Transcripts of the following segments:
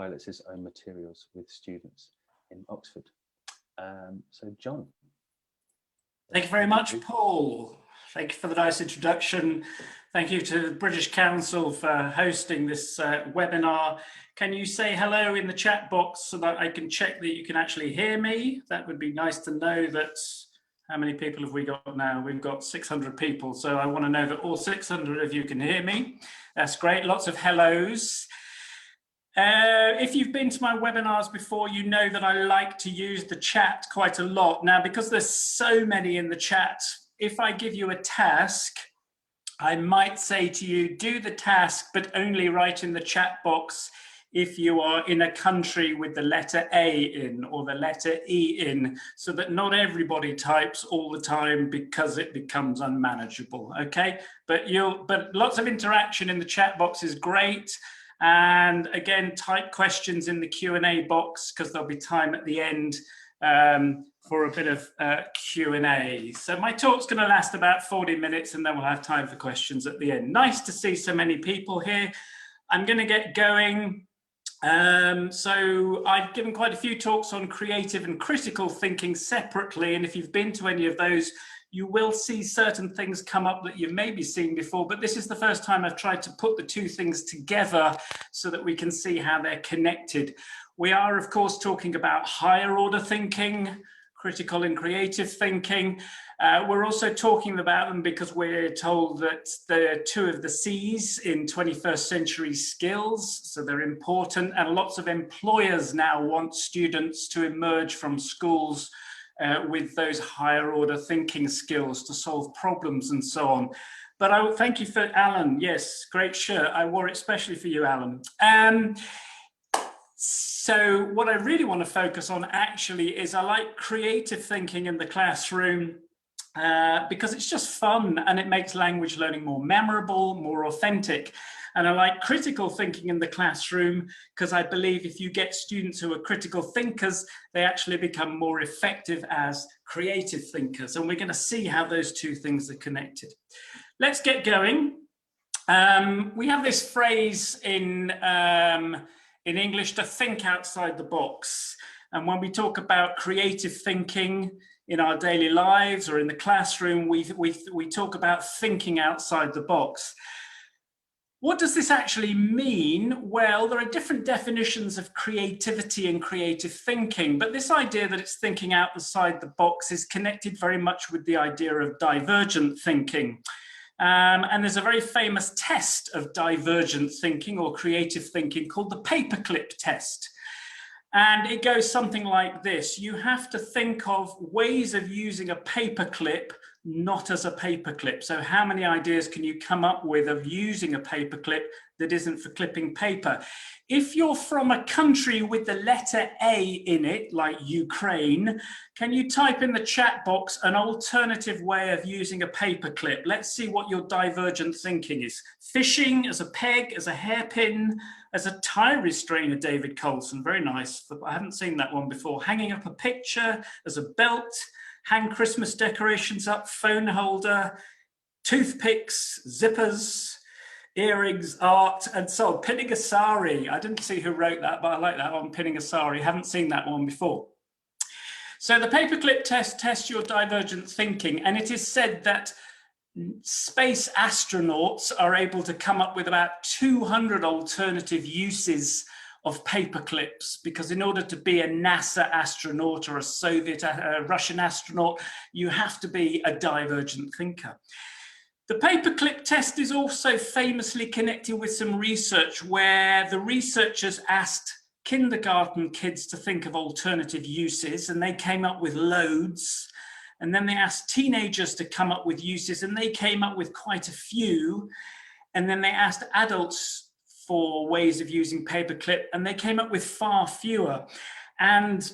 pilots his own materials with students in Oxford. So John. Thank you very much, Paul. Thank you for the nice introduction. Thank you to the British Council for hosting this webinar. Can you say hello in the chat box so that I can check that you can actually hear me? That would be nice to know. That. How many people have we got now? We've got 600 people. So I want to know that all 600 of you can hear me. That's great. Lots of hellos. If you've been to my webinars before, you know that I like to use the chat quite a lot. Now, because there's so many in the chat, if I give you a task, I might say to you, do the task, but only write in the chat box if you are in a country with the letter A in or the letter E in, so that not everybody types all the time because it becomes unmanageable, okay? But lots of interaction in the chat box is great. And again, type questions in the Q&A box because there'll be time at the end for a bit of Q&A. So my talk's going to last about 40 minutes and then we'll have time for questions at the end. Nice to see so many people here. I'm going to get going. So I've given quite a few talks on creative and critical thinking separately, and if you've been to any of those, you will see certain things come up that you've maybe seen before, but this is the first time I've tried to put the two things together so that we can see how they're connected. We are, of course, talking about higher order thinking, critical and creative thinking. We're also talking about them because we're told that they're two of the C's in 21st century skills, so they're important, and lots of employers now want students to emerge from schools with those higher order thinking skills to solve problems and so on. But I would thank you for Alan. Yes, great shirt. I wore it especially for you, Alan. So what I really want to focus on actually is I like creative thinking in the classroom because it's just fun and it makes language learning more memorable, more authentic. And I like critical thinking in the classroom because I believe if you get students who are critical thinkers, they actually become more effective as creative thinkers. And we're going to see how those two things are connected. Let's get going. We have this phrase in English, to think outside the box. And when we talk about creative thinking in our daily lives or in the classroom, we talk about thinking outside the box. What does this actually mean? Well, there are different definitions of creativity and creative thinking, but this idea that it's thinking outside the box is connected very much with the idea of divergent thinking. And there's a very famous test of divergent thinking or creative thinking called the Paperclip Test. And it goes something like this. You have to think of ways of using a paperclip not as a paperclip. So how many ideas can you come up with of using a paperclip that isn't for clipping paper? If you're from a country with the letter A in it, like Ukraine, can you type in the chat box an alternative way of using a paperclip? Let's see what your divergent thinking is. Fishing as a peg, as a hairpin, as a tie restrainer, David Colson, very nice. I haven't seen that one before. Hanging up a picture, as a belt, hang Christmas decorations up, phone holder, toothpicks, zippers, earrings, art, and so on. Pinning a sari. I didn't see who wrote that, but I like that one, pinning a sari. Haven't seen that one before. So the paperclip test tests your divergent thinking, and it is said that space astronauts are able to come up with about 200 alternative uses of paper clips, because in order to be a NASA astronaut or a Soviet, Russian astronaut, you have to be a divergent thinker. The paperclip test is also famously connected with some research where the researchers asked kindergarten kids to think of alternative uses, and they came up with loads. And then they asked teenagers to come up with uses, and they came up with quite a few. And then they asked adults for ways of using paperclip, and they came up with far fewer. And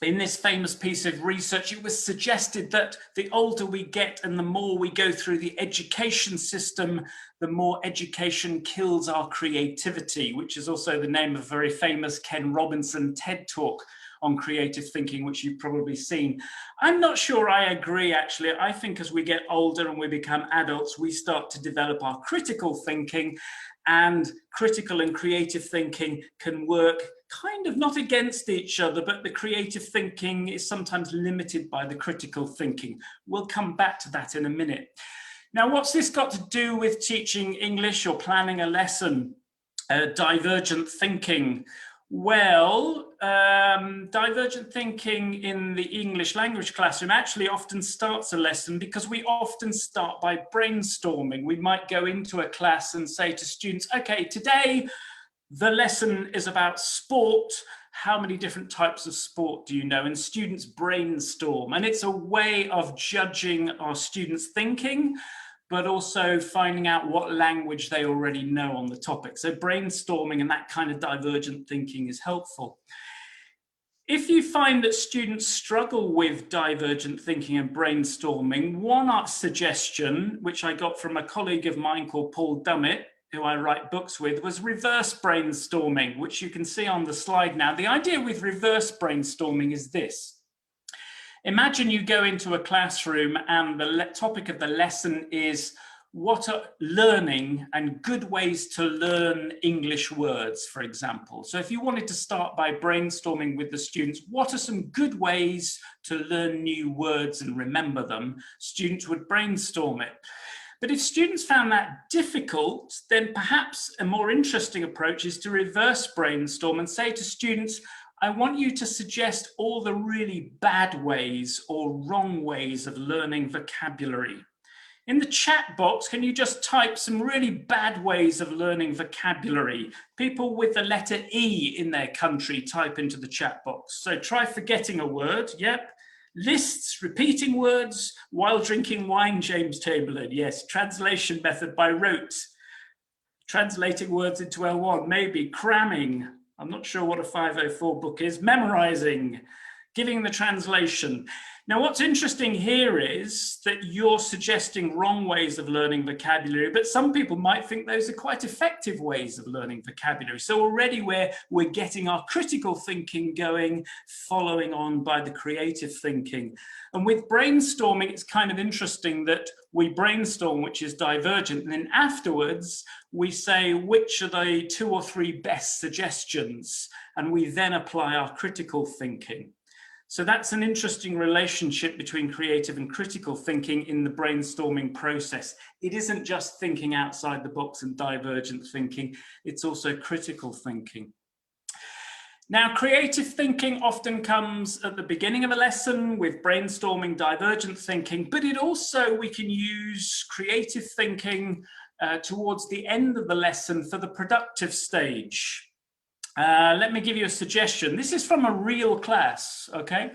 in this famous piece of research, it was suggested that the older we get and the more we go through the education system, the more education kills our creativity, which is also the name of a very famous Ken Robinson TED Talk on creative thinking, which you've probably seen. I'm not sure I agree, actually. I think as we get older and we become adults, we start to develop our critical thinking. and critical and creative thinking can work kind of not against each other, but the creative thinking is sometimes limited by the critical thinking. We'll come back to that in a minute. Now, what's this got to do with teaching English or planning a lesson? Divergent thinking. Well, divergent thinking in the English language classroom actually often starts a lesson because we often start by brainstorming. We might go into a class and say to students, okay, today the lesson is about sport. How many different types of sport do you know? And students brainstorm. And it's a way of judging our students' thinking, but also finding out what language they already know on the topic. So brainstorming and that kind of divergent thinking is helpful. If you find that students struggle with divergent thinking and brainstorming, one suggestion, which I got from a colleague of mine called Paul Dummett, who I write books with, was reverse brainstorming, which you can see on the slide now. The idea with reverse brainstorming is this. Imagine you go into a classroom and the topic of the lesson is what are learning and good ways to learn English words, for example. So if you wanted to start by brainstorming with the students, what are some good ways to learn new words and remember them? Students would brainstorm it. But if students found that difficult, then perhaps a more interesting approach is to reverse brainstorm and say to students, I want you to suggest all the really bad ways or wrong ways of learning vocabulary. In the chat box, can you just type some really bad ways of learning vocabulary? People with the letter E in their country type into the chat box. So try forgetting a word, yep. Lists, repeating words, while drinking wine, James Chamberlain, yes. Translation method by rote. Translating words into L1, maybe. Cramming. I'm not sure what a 504 book is. Memorizing, giving the translation. Now, what's interesting here is that you're suggesting wrong ways of learning vocabulary, but some people might think those are quite effective ways of learning vocabulary. So already we're getting our critical thinking going, following on by the creative thinking. And with brainstorming, it's kind of interesting that we brainstorm, which is divergent, and then afterwards we say which are the 2 or 3 best suggestions, and we then apply our critical thinking. So that's an interesting relationship between creative and critical thinking in the brainstorming process. It isn't just thinking outside the box and divergent thinking, it's also critical thinking. Now, creative thinking often comes at the beginning of a lesson with brainstorming, divergent thinking, but it also, we can use creative thinking towards the end of the lesson for the productive stage. Let me give you a suggestion. This is from a real class, okay?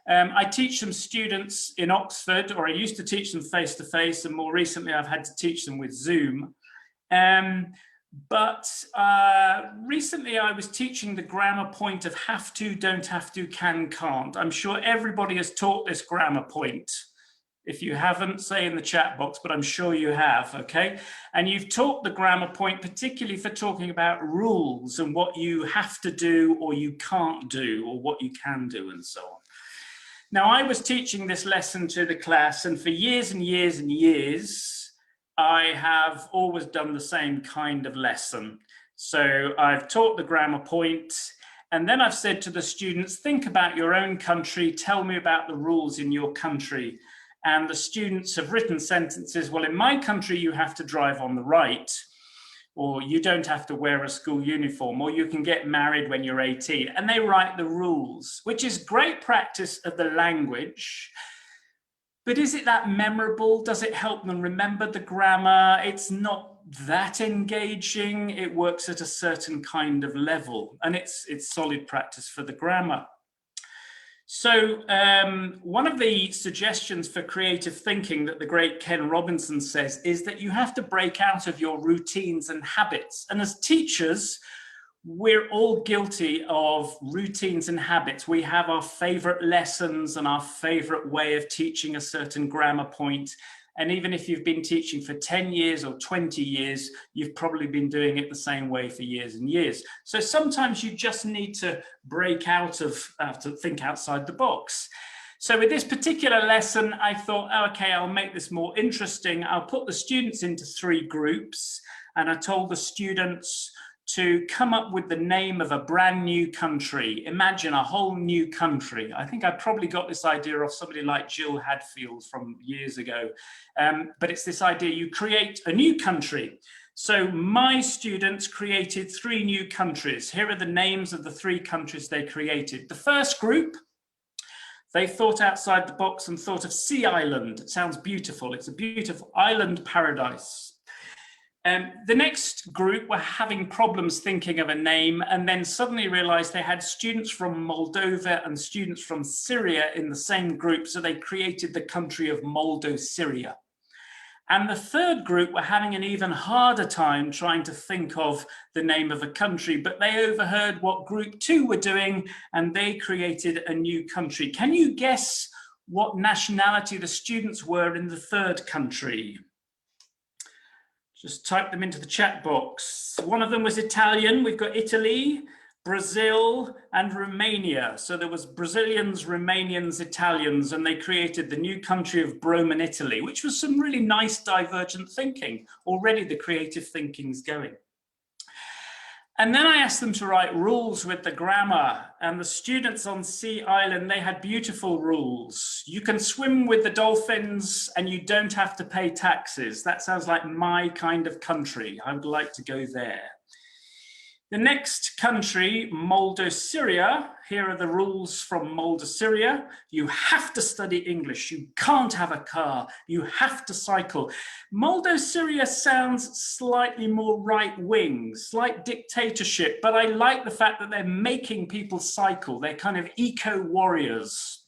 I teach some students in Oxford, or I used to teach them face-to-face, and more recently I've had to teach them with Zoom. But recently I was teaching the grammar point of have to, don't have to, can, can't. I'm sure everybody has taught this grammar point. If you haven't, say in the chat box, but I'm sure you have, okay? And you've taught the grammar point, particularly for talking about rules and what you have to do or you can't do or what you can do and so on. Now, I was teaching this lesson to the class, and for years and years and years, I have always done the same kind of lesson. So I've taught the grammar point, and then I've said to the students, think about your own country, tell me about the rules in your country. And the students have written sentences, well, in my country, you have to drive on the right, or you don't have to wear a school uniform, or you can get married when you're 18. And they write the rules, which is great practice of the language. But is it that memorable? Does it help them remember the grammar? It's not that engaging. It works at a certain kind of level, and it's solid practice for the grammar. So one of the suggestions for creative thinking that the great Ken Robinson says is that you have to break out of your routines and habits. And as teachers, we're all guilty of routines and habits. We have our favorite lessons and our favorite way of teaching a certain grammar point. And even if you've been teaching for 10 years or 20 years, you've probably been doing it the same way for years and years. So sometimes you just need to break out of, to think outside the box. So with this particular lesson, I thought, oh, okay, I'll make this more interesting. I'll put the students into 3 groups, and I told the students to come up with the name of a brand new country. Imagine a whole new country. I think I probably got this idea off somebody like Jill Hadfield from years ago. But it's this idea, you create a new country. So my students created 3 new countries. Here are the names of the 3 countries they created. The first group, they thought outside the box and thought of Sea Island. It sounds beautiful. It's a beautiful island paradise. The next group were having problems thinking of a name, and then suddenly realized they had students from Moldova and students from Syria in the same group, so they created the country of Moldo-Syria. And the third group were having an even harder time trying to think of the name of a country, but they overheard what group 2 were doing, and they created a new country. Can you guess what nationality the students were in the third country? Just type them into the chat box. One of them was Italian. We've got Italy, Brazil, and Romania. So there was Brazilians, Romanians, Italians, and they created the new country of Broman, Italy, which was some really nice divergent thinking. Already the creative thinking's going. And then I asked them to write rules with the grammar, and the students on Sea Island, they had beautiful rules. You can swim with the dolphins and you don't have to pay taxes. That sounds like my kind of country. I would like to go there. The next country, Moldo-Syria, here are the rules from Moldo-Syria. You have to study English. You can't have a car. You have to cycle. Moldo-Syria sounds slightly more right-wing, slight dictatorship, but I like the fact that they're making people cycle. They're kind of eco-warriors.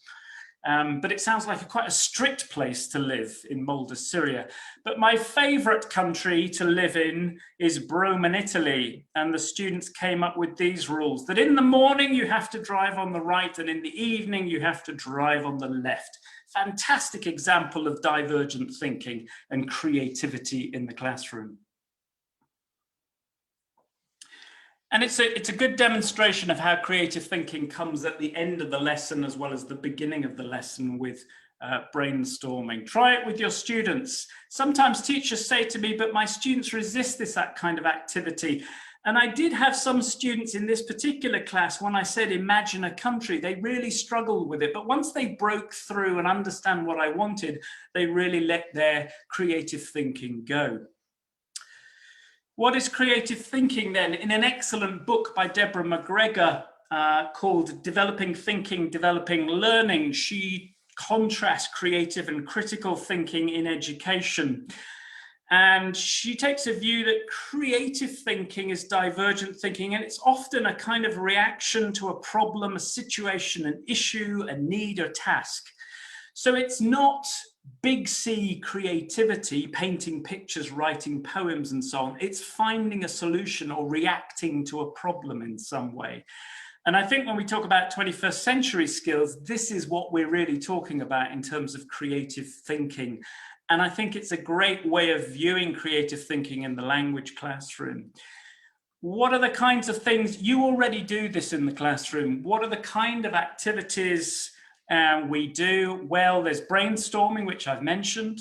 But it sounds like quite a strict place to live in Moldo-Syria. But my favorite country to live in is Broman, Italy. And the students came up with these rules, that in the morning you have to drive on the right, and in the evening you have to drive on the left. Fantastic example of divergent thinking and creativity in the classroom. And it's a good demonstration of how creative thinking comes at the end of the lesson as well as the beginning of the lesson with brainstorming. Try it with your students. Sometimes teachers say to me, but my students resist that kind of activity. And I did have some students in this particular class, when I said, imagine a country, they really struggled with it. But once they broke through and understand what I wanted, they really let their creative thinking go. What is creative thinking then? In an excellent book by Deborah McGregor called Developing Thinking, Developing Learning, she contrasts creative and critical thinking in education. And she takes a view that creative thinking is divergent thinking, and it's often a kind of reaction to a problem, a situation, an issue, a need, or task. So it's not big C creativity, painting pictures, writing poems, and so on. It's finding a solution or reacting to a problem in some way. And I think when we talk about 21st century skills, this is what we're really talking about in terms of creative thinking. And I think it's a great way of viewing creative thinking in the language classroom. What are the kinds of things, you already do this in the classroom, what are the kind of activities we do? Well, there's brainstorming, which I've mentioned.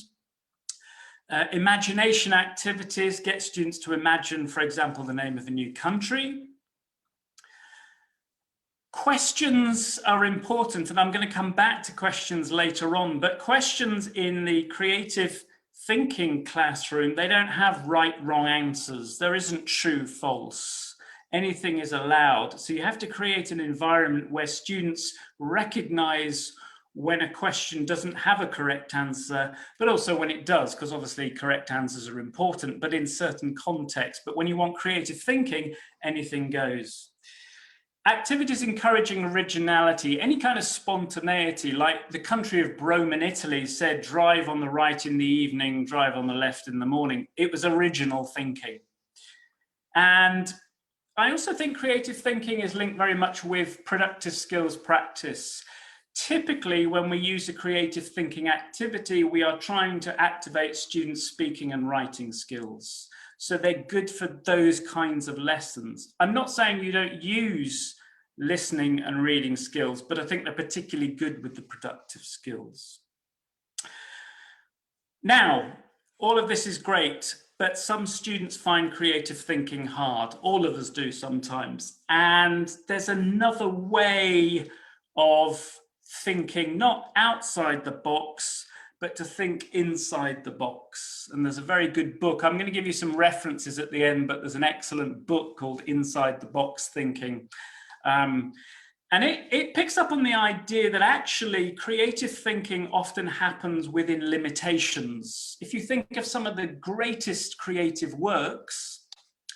Imagination activities, get students to imagine, for example, the name of a new country. Questions are important, and I'm going to come back to questions later on, but questions in the creative thinking classroom, they don't have right, wrong answers. There isn't true, false. Anything is allowed. So you have to create an environment where students recognize when a question doesn't have a correct answer, but also when it does, because obviously correct answers are important, but in certain contexts. But when you want creative thinking, anything goes. Activities encouraging originality, any kind of spontaneity, like the country of Broman, Italy said, drive on the right in the evening, drive on the left in the morning. It was original thinking. And I also think creative thinking is linked very much with productive skills practice. Typically, when we use a creative thinking activity, we are trying to activate students' speaking and writing skills. So they're good for those kinds of lessons. I'm not saying you don't use listening and reading skills, but I think they're particularly good with the productive skills. Now, all of this is great. but some students find creative thinking hard. All of us do sometimes. And there's another way of thinking, not outside the box, but to think inside the box. And there's a very good book. I'm going to give you some references at the end, but there's an excellent book called Inside the Box Thinking. And it picks up on the idea that actually creative thinking often happens within limitations. If you think of some of the greatest creative works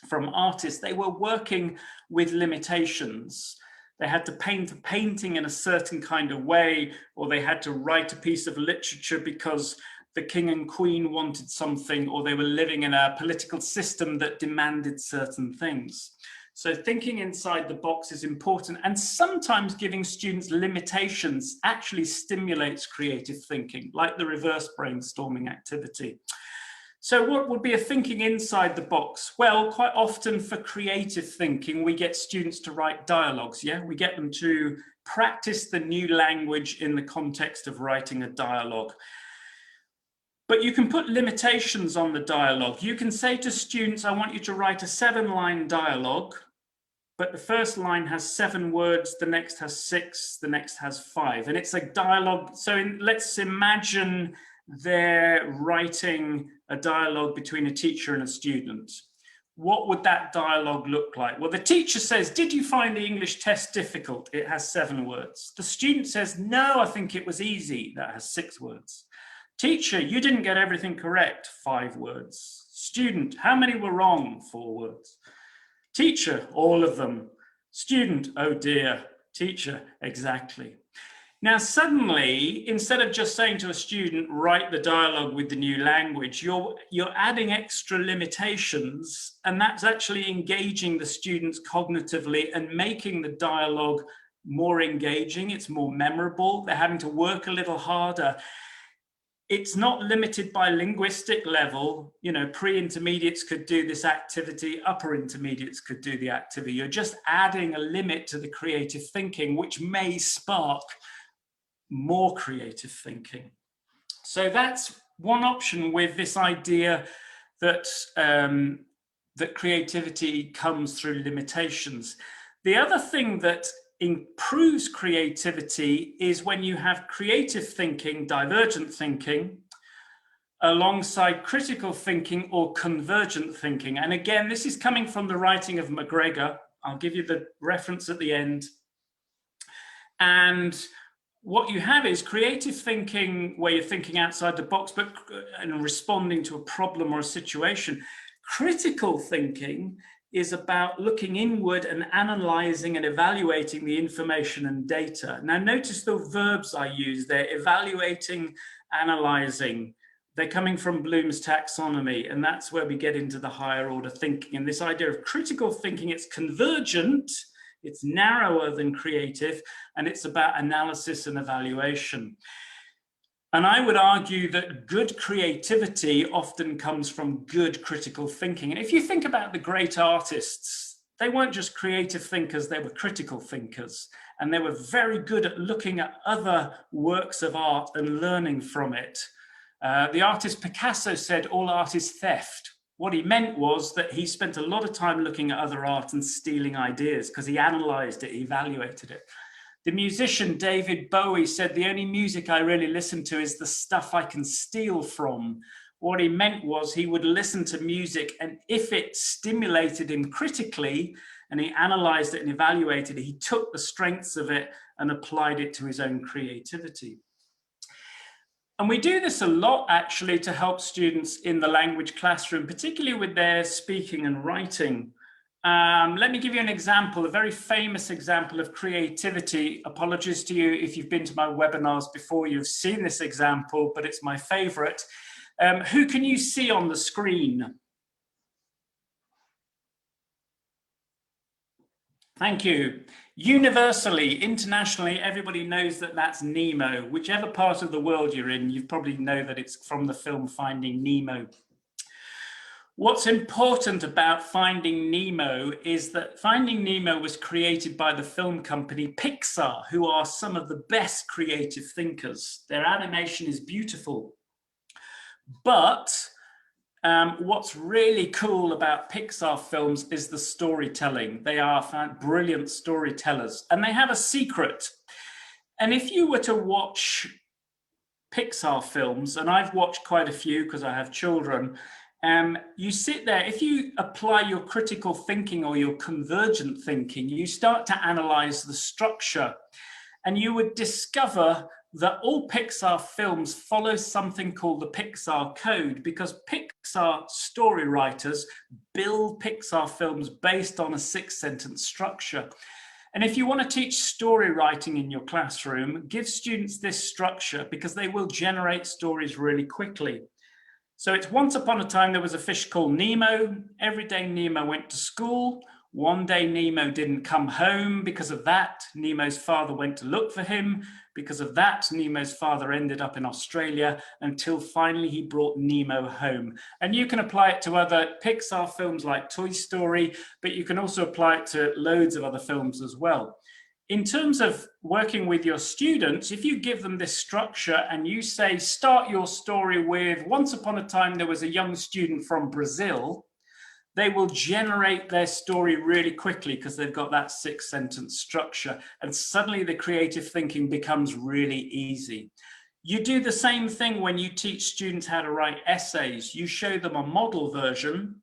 from artists, they were working with limitations. They had to paint a painting in a certain kind of way, or they had to write a piece of literature because the king and queen wanted something, or they were living in a political system that demanded certain things. So thinking inside the box is important, and sometimes giving students limitations actually stimulates creative thinking, like the reverse brainstorming activity. So what would be a thinking inside the box? Well, quite often for creative thinking, we get students to write dialogues, yeah? We get them to practice the new language in the context of writing a dialogue. But you can put limitations on the dialogue. You can say to students, I want you to write a 7-line dialogue, but the first line has 7 words, the next has 6, the next has 5. And it's a dialogue. So let's imagine they're writing a dialogue between a teacher and a student. What would that dialogue look like? Well, the teacher says, did you find the English test difficult? It has 7 words. The student says, no, I think it was easy. That has 6 words. Teacher, you didn't get everything correct. 5 words. Student, how many were wrong? 4 words. Teacher, all of them. Student, oh dear. Teacher, exactly. Now, suddenly, instead of just saying to a student, write the dialogue with the new language, you're adding extra limitations, and that's actually engaging the students cognitively and making the dialogue more engaging. It's more memorable. They're having to work a little harder. It's not limited by linguistic level. You know, pre-intermediates could do this activity, upper intermediates could do the activity. You're just adding a limit to the creative thinking, which may spark more creative thinking. So that's one option with this idea that, that creativity comes through limitations. The other thing that improves creativity is when you have creative thinking, divergent thinking, alongside critical thinking or convergent thinking. And again, this is coming from the writing of McGregor. I'll give you the reference at the end. And what you have is creative thinking where you're thinking outside the box, but and responding to a problem or a situation. Critical thinking is about looking inward and analyzing and evaluating the information and data. Now, notice the verbs I use there: evaluating, analyzing. They're coming from Bloom's taxonomy, and that's where we get into the higher order thinking. And this idea of critical thinking, it's convergent, it's narrower than creative, and it's about analysis and evaluation. And I would argue that good creativity often comes from good critical thinking. And if you think about the great artists, they weren't just creative thinkers, they were critical thinkers. And they were very good at looking at other works of art and learning from it. The artist Picasso said, all art is theft. What he meant was that he spent a lot of time looking at other art and stealing ideas because he analyzed it, he evaluated it. The musician David Bowie said, the only music I really listen to is the stuff I can steal from. What he meant was he would listen to music, and if it stimulated him critically and he analyzed it and evaluated it, he took the strengths of it and applied it to his own creativity. And we do this a lot, actually, to help students in the language classroom, particularly with their speaking and writing. Let me give you an example, a very famous example of creativity. Apologies to you if you've been to my webinars before, you've seen this example, but it's my favorite. Who can you see on the screen? Thank you. Universally, internationally, everybody knows that that's Nemo. Whichever part of the world you're in, you probably know that it's from the film Finding Nemo. What's important about Finding Nemo is that Finding Nemo was created by the film company Pixar, who are some of the best creative thinkers. Their animation is beautiful. But What's really cool about Pixar films is the storytelling. They are brilliant storytellers, and they have a secret. And if you were to watch Pixar films, and I've watched quite a few because I have children, you sit there, if you apply your critical thinking or your convergent thinking, you start to analyze the structure, and you would discover that all Pixar films follow something called the Pixar Code, because Pixar story writers build Pixar films based on a 6-sentence structure. And if you want to teach story writing in your classroom, give students this structure, because they will generate stories really quickly. So it's once upon a time there was a fish called Nemo. Every day Nemo went to school. One day Nemo didn't come home. Because of that, Nemo's father went to look for him. Because of that, Nemo's father ended up in Australia, until finally he brought Nemo home. And you can apply it to other Pixar films like Toy Story, but you can also apply it to loads of other films as well. In terms of working with your students, if you give them this structure and you say, start your story with, once upon a time there was a young student from Brazil, they will generate their story really quickly because they've got that 6-sentence structure, and suddenly the creative thinking becomes really easy. You do the same thing when you teach students how to write essays. You show them a model version,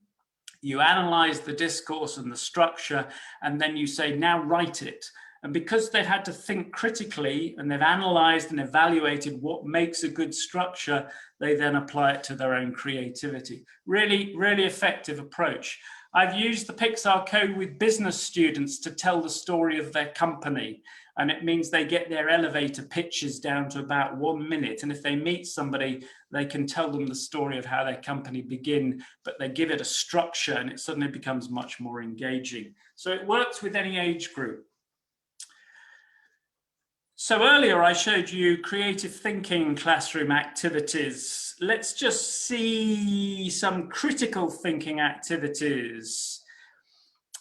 you analyze the discourse and the structure, and then you say, now write it. And because they've had to think critically and they've analyzed and evaluated what makes a good structure, they then apply it to their own creativity. Really, really effective approach. I've used the Pixar Code with business students to tell the story of their company. And it means they get their elevator pitches down to about 1 minute. And if they meet somebody, they can tell them the story of how their company began, but they give it a structure and it suddenly becomes much more engaging. So it works with any age group. So earlier I showed you creative thinking classroom activities. Let's just see some critical thinking activities.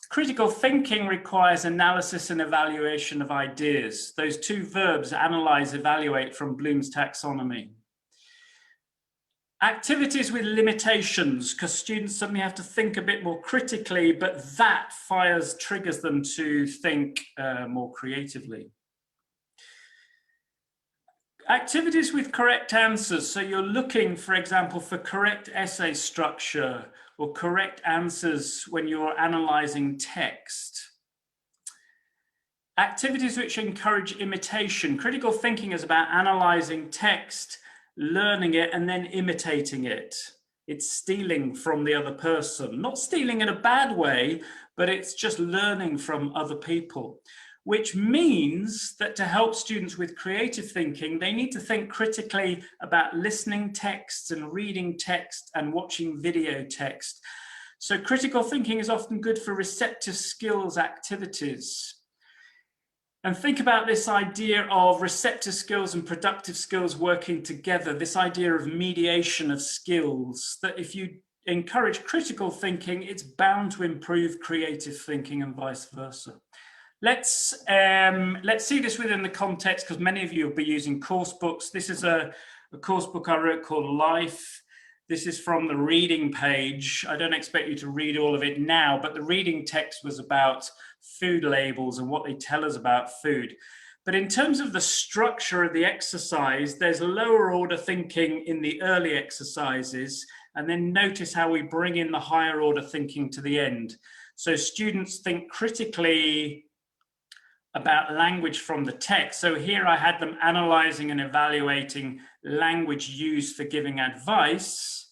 Critical thinking requires analysis and evaluation of ideas. Those two verbs, analyze, evaluate, from Bloom's taxonomy. Activities with limitations, because students suddenly have to think a bit more critically, but that triggers them to think more creatively. Activities with correct answers. So you're looking, for example, for correct essay structure or correct answers when you're analyzing text. Activities which encourage imitation. Critical thinking is about analyzing text, learning it, and then imitating it. It's stealing from the other person. Not stealing in a bad way, but it's just learning from other people. Which means that to help students with creative thinking, they need to think critically about listening texts and reading text and watching video text. So critical thinking is often good for receptive skills activities. And think about this idea of receptive skills and productive skills working together, this idea of mediation of skills, that if you encourage critical thinking, it's bound to improve creative thinking and vice versa. Let's see this within the context, because many of you will be using course books. This is a course book I wrote called Life. This is from the reading page. I don't expect you to read all of it now, but the reading text was about food labels and what they tell us about food. But in terms of the structure of the exercise, there's lower order thinking in the early exercises, and then notice how we bring in the higher order thinking to the end. So students think critically about language from the text. So here I had them analyzing and evaluating language used for giving advice.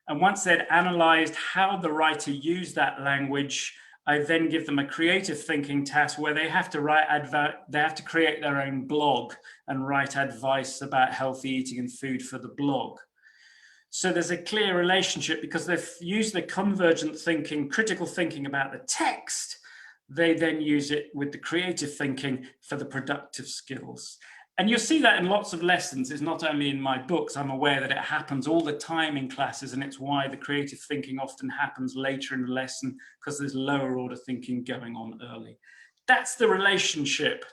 And once they'd analyzed how the writer used that language, I then give them a creative thinking task where they have to create their own blog and write advice about healthy eating and food for the blog. So there's a clear relationship, because they've used the convergent thinking, critical thinking about the text. They then use it with the creative thinking for the productive skills. And you'll see that in lots of lessons. It's not only in my books. I'm aware that it happens all the time in classes, and it's why the creative thinking often happens later in the lesson, because there's lower order thinking going on early. That's the relationship.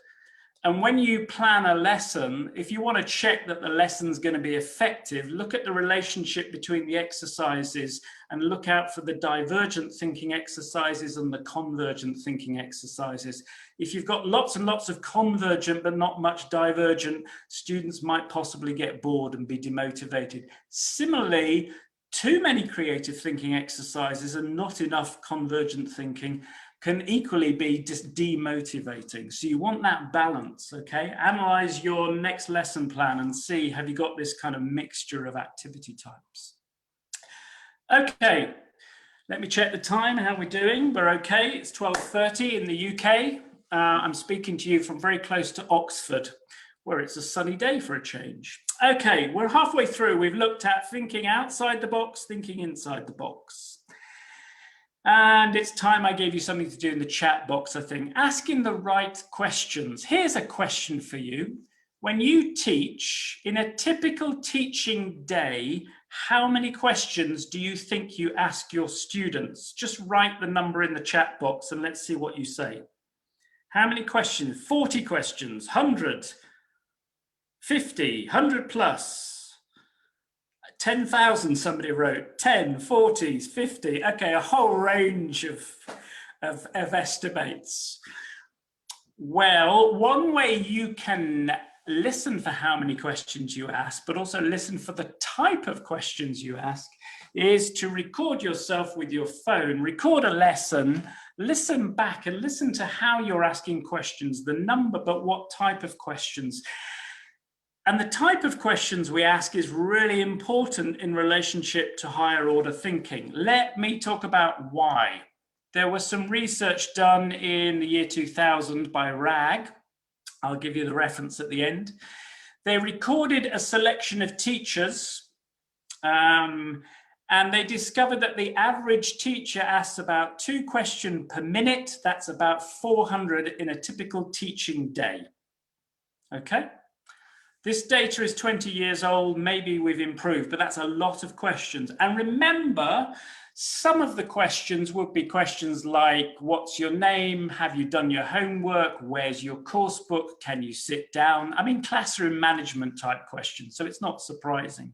And when you plan a lesson, if you want to check that the lesson's going to be effective, look at the relationship between the exercises and look out for the divergent thinking exercises and the convergent thinking exercises. If you've got lots and lots of convergent but not much divergent, students might possibly get bored and be demotivated. Similarly, too many creative thinking exercises and not enough convergent thinking can equally be just demotivating. So you want that balance, okay? Analyze your next lesson plan and see, have you got this kind of mixture of activity types? Okay, let me check the time, how we're doing. We're okay, it's 12:30 in the UK. I'm speaking to you from very close to Oxford, where it's a sunny day for a change. Okay, we're halfway through. We've looked at thinking outside the box, thinking inside the box. And it's time I gave you something to do in the chat box, I think. Asking the right questions. Here's a question for you. When you teach, in a typical teaching day, how many questions do you think you ask your students? Just write the number in the chat box and let's see what you say. How many questions? 40 questions, 100, 50, 100 plus. 10,000 somebody wrote, 10, 40s, 50. Okay, a whole range of estimates. Well, one way you can listen for how many questions you ask, but also listen for the type of questions you ask, is to record yourself with your phone, record a lesson, listen back and listen to how you're asking questions, the number, but what type of questions. And the type of questions we ask is really important in relationship to higher order thinking. Let me talk about why. There was some research done in the year 2000 by RAG. I'll give you the reference at the end. They recorded a selection of teachers and they discovered that the average teacher asks about 2 questions per minute. That's about 400 in a typical teaching day. Okay? This data is 20 years old, maybe we've improved, but that's a lot of questions. And remember, some of the questions would be questions like, what's your name? Have you done your homework? Where's your course book? Can you sit down? I mean, classroom management type questions, so it's not surprising.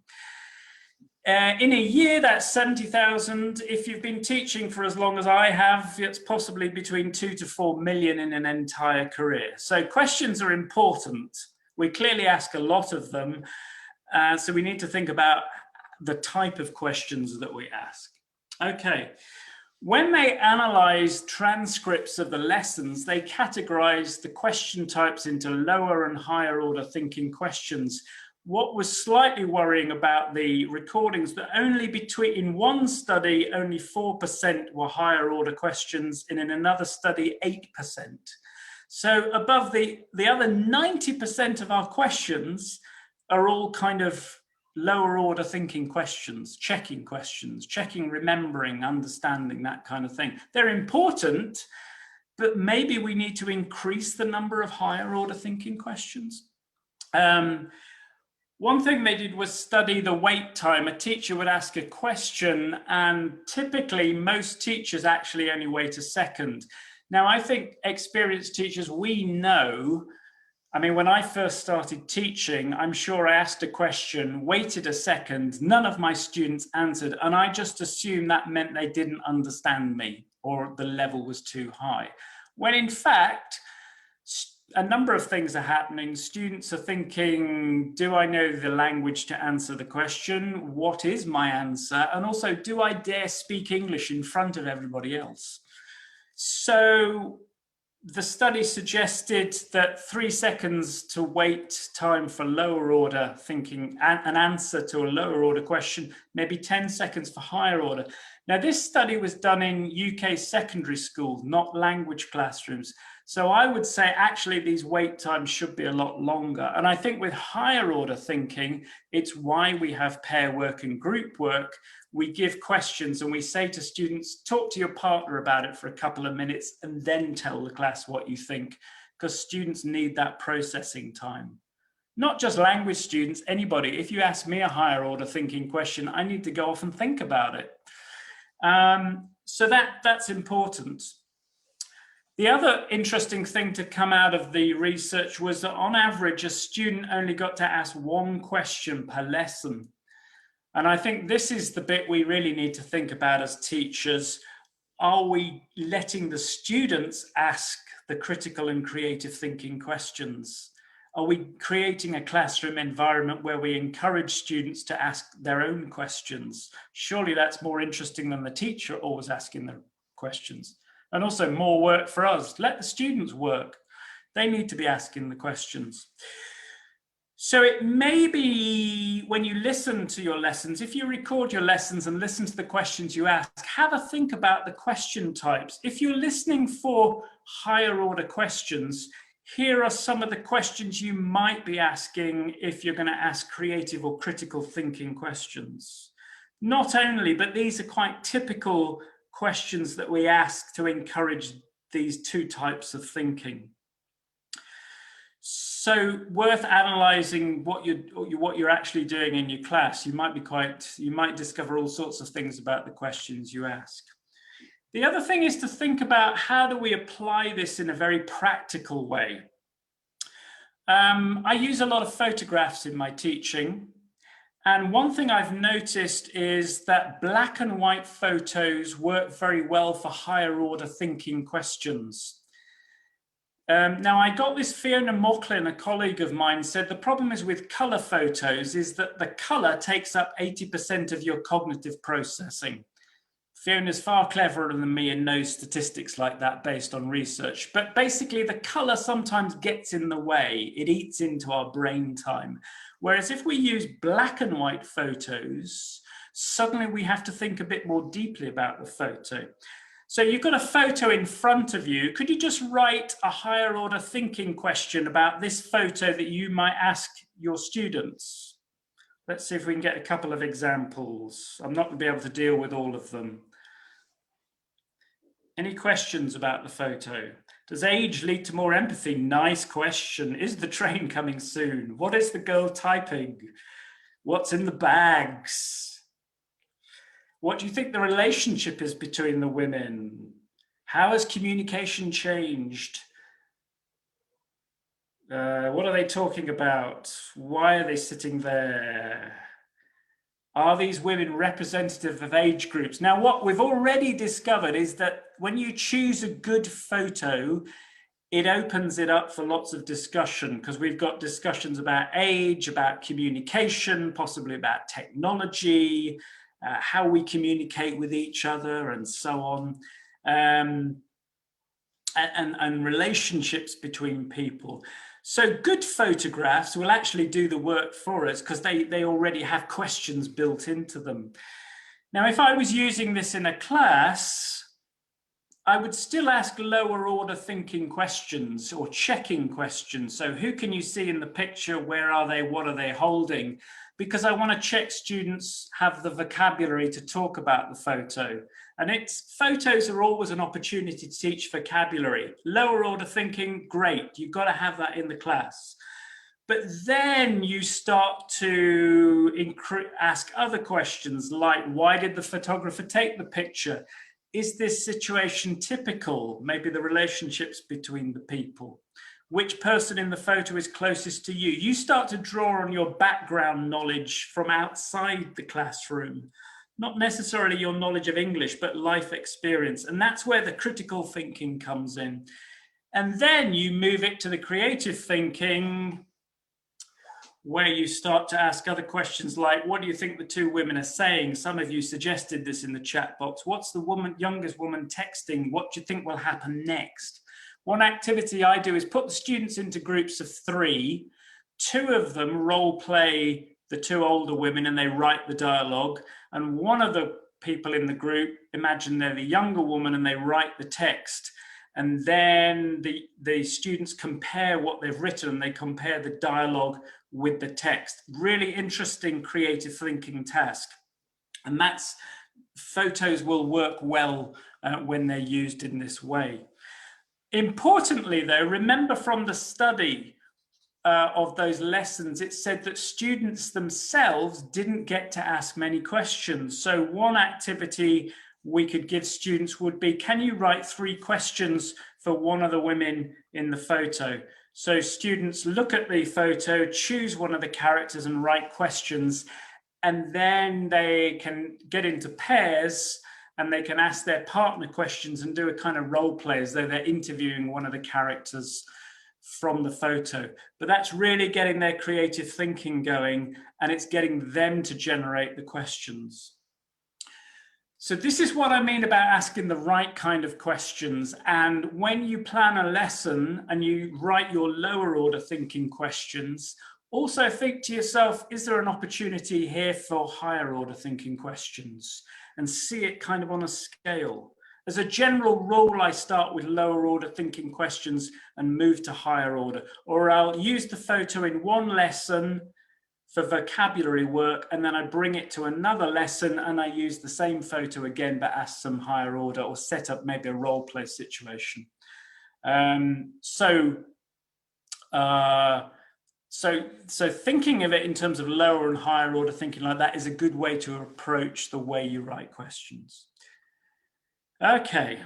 In a year, that's 70,000. If you've been teaching for as long as I have, it's possibly between 2 to 4 million in an entire career. So questions are important. We clearly ask a lot of them, so we need to think about the type of questions that we ask. Okay, when they analyze transcripts of the lessons, they categorize the question types into lower and higher order thinking questions. What was slightly worrying about the recordings, that only in one study, only 4% were higher order questions, and in another study, 8%. So above the other 90% of our questions are all kind of lower order thinking questions, checking, remembering, understanding, that kind of thing. They're important, but maybe we need to increase the number of higher order thinking questions. One thing they did was study the wait time. A teacher would ask a question, and typically most teachers actually only wait a second. Now, I think experienced teachers, we know, I mean, when I first started teaching, I'm sure I asked a question, waited a second, none of my students answered, and I just assumed that meant they didn't understand me or the level was too high. When in fact, a number of things are happening. Students are thinking, do I know the language to answer the question? What is my answer? And also, do I dare speak English in front of everybody else? So the study suggested that 3 seconds to wait time for lower order thinking, an answer to a lower order question, maybe 10 seconds for higher order. Now, this study was done in UK secondary schools, not language classrooms. So I would say actually these wait times should be a lot longer. And I think with higher order thinking, it's why we have pair work and group work. We give questions and we say to students, talk to your partner about it for a couple of minutes and then tell the class what you think, because students need that processing time. Not just language students, anybody. If you ask me a higher order thinking question, I need to go off and think about it. So that's important. The other interesting thing to come out of the research was that on average, a student only got to ask one question per lesson. And I think this is the bit we really need to think about as teachers. Are we letting the students ask the critical and creative thinking questions? Are we creating a classroom environment where we encourage students to ask their own questions? Surely that's more interesting than the teacher always asking the questions. And also more work for us. Let the students work. They need to be asking the questions. So it may be when you listen to your lessons, if you record your lessons and listen to the questions you ask, have a think about the question types. If you're listening for higher order questions, here are some of the questions you might be asking if you're going to ask creative or critical thinking questions. Not only, but these are quite typical questions that we ask to encourage these two types of thinking. So worth analysing what you're actually doing in your class. You might discover all sorts of things about the questions you ask. The other thing is to think about how do we apply this in a very practical way. I use a lot of photographs in my teaching. And one thing I've noticed is that black and white photos work very well for higher order thinking questions. Now, I got this, Fiona Mocklin, a colleague of mine, said the problem is with colour photos is that the colour takes up 80% of your cognitive processing. Fiona's far cleverer than me and knows statistics like that based on research. But basically, the colour sometimes gets in the way. It eats into our brain time. Whereas if we use black and white photos, suddenly we have to think a bit more deeply about the photo. So you've got a photo in front of you. Could you just write a higher order thinking question about this photo that you might ask your students? Let's see if we can get a couple of examples. I'm not going to be able to deal with all of them. Any questions about the photo? Does age lead to more empathy? Nice question. Is the train coming soon? What is the girl typing? What's in the bags? What do you think the relationship is between the women? How has communication changed? What are they talking about? Why are they sitting there? Are these women representative of age groups? Now, what we've already discovered is that when you choose a good photo, it opens it up for lots of discussion, because we've got discussions about age, about communication, possibly about technology, how we communicate with each other, and so on, and relationships between people. So good photographs will actually do the work for us because they already have questions built into them. Now, if I was using this in a class, I would still ask lower order thinking questions or checking questions. So who can you see in the picture? Where are they? What are they holding? Because I want to check students have the vocabulary to talk about the photo. And photos are always an opportunity to teach vocabulary. Lower order thinking, great. You've got to have that in the class. But then you start to ask other questions like, why did the photographer take the picture? Is this situation typical? Maybe the relationships between the people. Which person in the photo is closest to you? You start to draw on your background knowledge from outside the classroom. Not necessarily your knowledge of English, but life experience. And that's where the critical thinking comes in. And then you move it to the creative thinking, where you start to ask other questions like, what do you think the two women are saying? Some of you suggested this in the chat box. What's the youngest woman texting? What do you think will happen next? One activity I do is put the students into groups of 3. 2 of them role play the 2 older women and they write the dialogue. And one of the people in the group, imagine they're the younger woman and they write the text. And then the students compare what they've written and they compare the dialogue with the text. Really interesting creative thinking task. And photos will work well when they're used in this way. Importantly, though, remember from the study of those lessons, it said that students themselves didn't get to ask many questions. So one activity we could give students would be, can you write 3 questions for one of the women in the photo. So students look at the photo, choose one of the characters and write questions, and then they can get into pairs and they can ask their partner questions and do a kind of role play as though they're interviewing one of the characters from the photo. But that's really getting their creative thinking going, and it's getting them to generate the questions. So this is what I mean about asking the right kind of questions. And when you plan a lesson and you write your lower order thinking questions, also think to yourself, is there an opportunity here for higher order thinking questions? And see it kind of on a scale. As a general rule, I start with lower order thinking questions and move to higher order. Or I'll use the photo in one lesson for vocabulary work, and then I bring it to another lesson and I use the same photo again, but ask some higher order or set up maybe a role play situation. So thinking of it in terms of lower and higher order thinking like that is a good way to approach the way you write questions. Okay.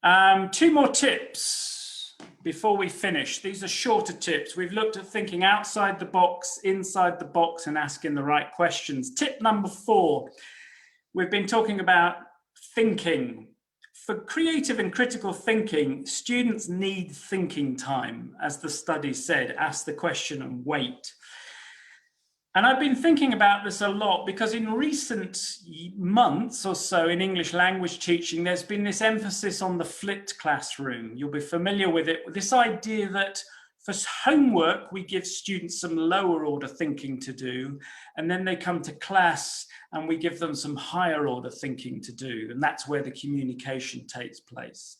2 more tips before we finish. These are shorter tips. We've looked at thinking outside the box, inside the box, and asking the right questions. Tip number 4, we've been talking about thinking. For creative and critical thinking, students need thinking time, as the study said, ask the question and wait. And I've been thinking about this a lot because in recent months or so in English language teaching, there's been this emphasis on the flipped classroom. You'll be familiar with it, this idea that for homework, we give students some lower order thinking to do, and then they come to class and we give them some higher order thinking to do, and that's where the communication takes place.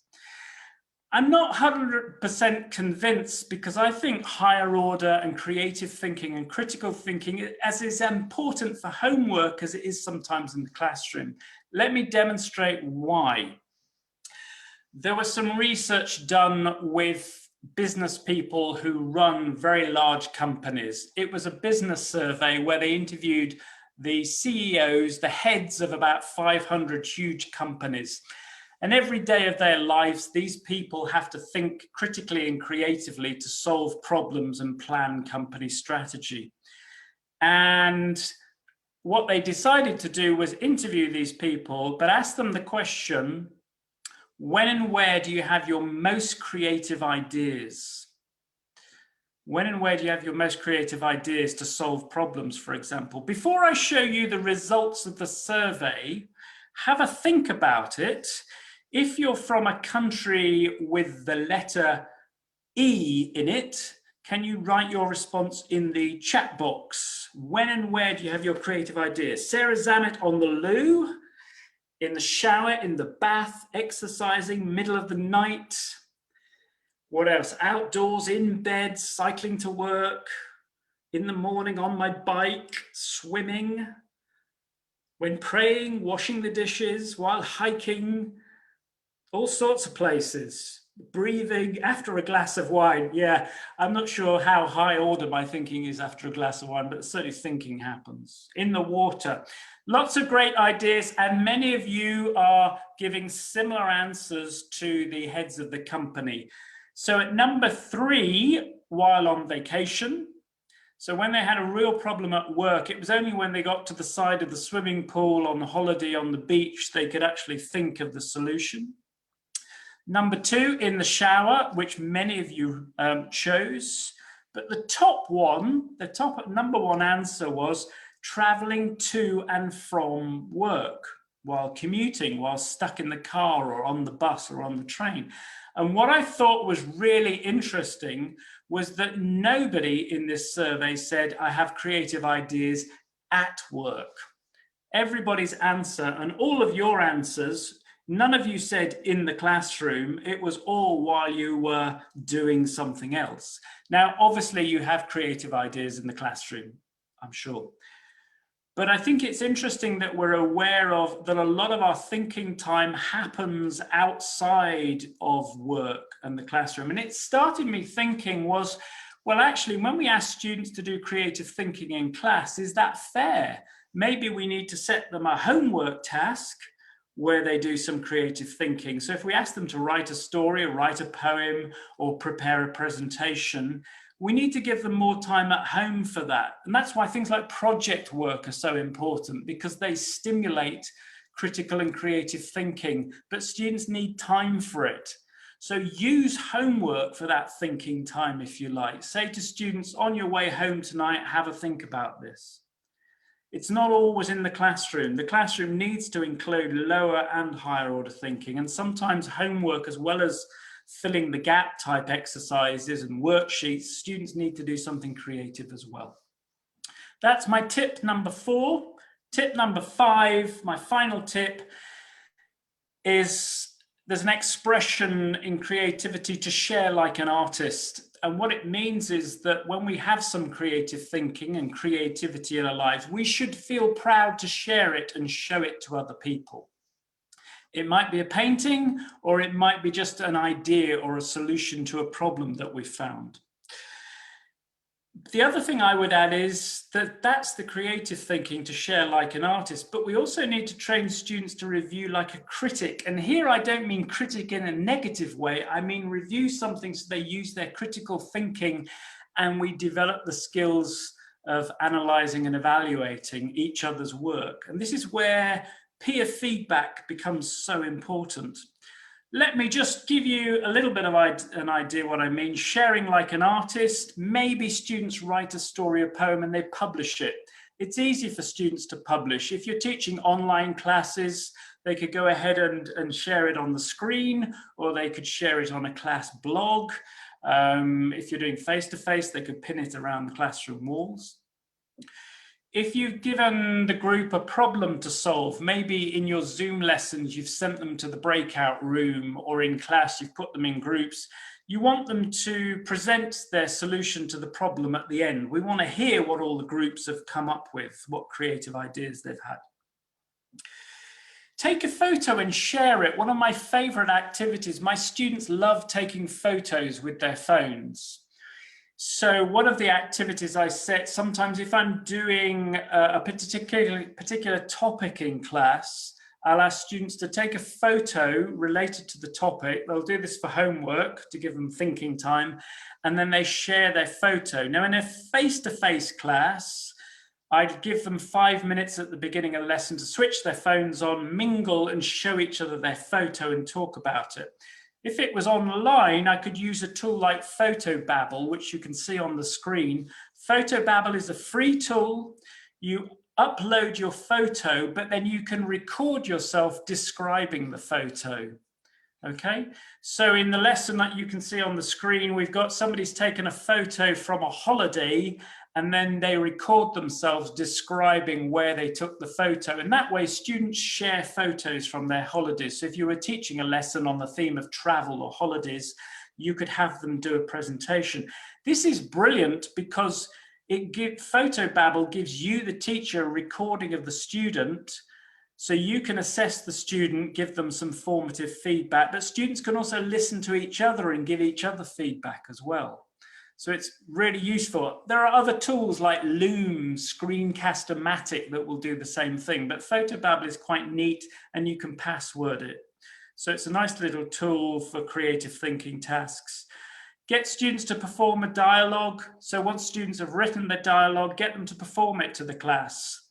I'm not 100% convinced because I think higher order and creative thinking and critical thinking as is important for homework as it is sometimes in the classroom. Let me demonstrate why. There was some research done with business people who run very large companies. It was a business survey where they interviewed the CEOs, the heads of about 500 huge companies. And every day of their lives, these people have to think critically and creatively to solve problems and plan company strategy. And what they decided to do was interview these people, but ask them the question, when and where do you have your most creative ideas? When and where do you have your most creative ideas to solve problems, for example? Before I show you the results of the survey, have a think about it. If you're from a country with the letter E in it, can you write your response in the chat box? When and where do you have your creative ideas? Sarah Zammit on the loo, in the shower, in the bath, exercising, middle of the night. What else? Outdoors, in bed, cycling to work, in the morning, on my bike, swimming, when praying, washing the dishes, while hiking, all sorts of places, breathing, after a glass of wine. Yeah, I'm not sure how high order my thinking is after a glass of wine, but certainly thinking happens. In the water. Lots of great ideas, and many of you are giving similar answers to the heads of the company. So at number 3, while on vacation. So when they had a real problem at work, it was only when they got to the side of the swimming pool on the holiday on the beach, they could actually think of the solution. Number 2, in the shower, which many of you chose. But the top number 1 answer was traveling to and from work while commuting, while stuck in the car or on the bus or on the train. And what I thought was really interesting was that nobody in this survey said, I have creative ideas at work. Everybody's answer and all of your answers, none of you said in the classroom, it was all while you were doing something else. Now, obviously you have creative ideas in the classroom, I'm sure. But I think it's interesting that we're aware of that a lot of our thinking time happens outside of work and the classroom. And it started me thinking was, well, actually, when we ask students to do creative thinking in class, is that fair? Maybe we need to set them a homework task where they do some creative thinking. So if we ask them to write a story or write a poem or prepare a presentation, we need to give them more time at home for that. And that's why things like project work are so important, because they stimulate critical and creative thinking, but students need time for it. So use homework for that thinking time, if you like. Say to students, on your way home tonight, have a think about this. It's not always in the classroom. The classroom needs to include lower and higher order thinking, and sometimes homework, as well as filling the gap type exercises and worksheets, students need to do something creative as well. That's my tip number 4. Tip number 5, my final tip, is there's an expression in creativity to share like an artist. And what it means is that when we have some creative thinking and creativity in our lives, we should feel proud to share it and show it to other people. It might be a painting, or it might be just an idea or a solution to a problem that we found. The other thing I would add is that that's the creative thinking, to share like an artist, but we also need to train students to review like a critic. And here I don't mean critic in a negative way. I mean review something so they use their critical thinking and we develop the skills of analyzing and evaluating each other's work. And this is where peer feedback becomes so important. Let me just give you a little bit of an idea what I mean. Sharing like an artist, maybe students write a story or poem and they publish it. It's easy for students to publish. If you're teaching online classes, they could go ahead and share it on the screen, or they could share it on a class blog. If you're doing face-to-face, they could pin it around the classroom walls. If you've given the group a problem to solve, maybe in your Zoom lessons, you've sent them to the breakout room, or in class, you've put them in groups, you want them to present their solution to the problem at the end. We want to hear what all the groups have come up with, what creative ideas they've had. Take a photo and share it. One of my favorite activities, my students love taking photos with their phones. So one of the activities I set, sometimes if I'm doing a particular topic in class, I'll ask students to take a photo related to the topic. They'll do this for homework to give them thinking time, and then they share their photo. Now in a face-to-face class, I'd give them 5 minutes at the beginning of the lesson to switch their phones on, mingle and show each other their photo and talk about it. If it was online, I could use a tool like Babble, which you can see on the screen. Babble is a free tool. You upload your photo, but then you can record yourself describing the photo. Okay, so in the lesson that you can see on the screen, we've got somebody's taken a photo from a holiday, and then they record themselves describing where they took the photo. And that way students share photos from their holidays. So if you were teaching a lesson on the theme of travel or holidays, you could have them do a presentation. This is brilliant because Babble gives you, the teacher, a recording of the student, so you can assess the student, give them some formative feedback, but students can also listen to each other and give each other feedback as well. So it's really useful. There are other tools like Loom, Screencast-O-Matic that will do the same thing, but Babble is quite neat and you can password it. So it's a nice little tool for creative thinking tasks. Get students to perform a dialogue. So once students have written their dialogue, get them to perform it to the class.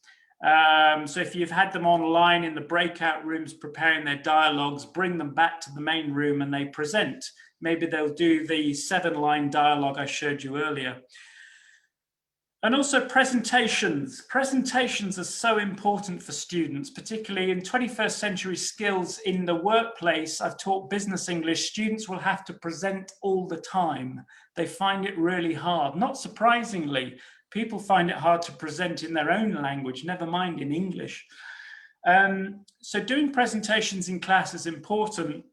So if you've had them online in the breakout rooms preparing their dialogues, bring them back to the main room and they present. Maybe they'll do the 7-line dialogue I showed you earlier. And also presentations. Presentations are so important for students, particularly in 21st century skills in the workplace. I've taught business English. Students will have to present all the time. They find it really hard. Not surprisingly, people find it hard to present in their own language, never mind in English. So doing presentations in class is important.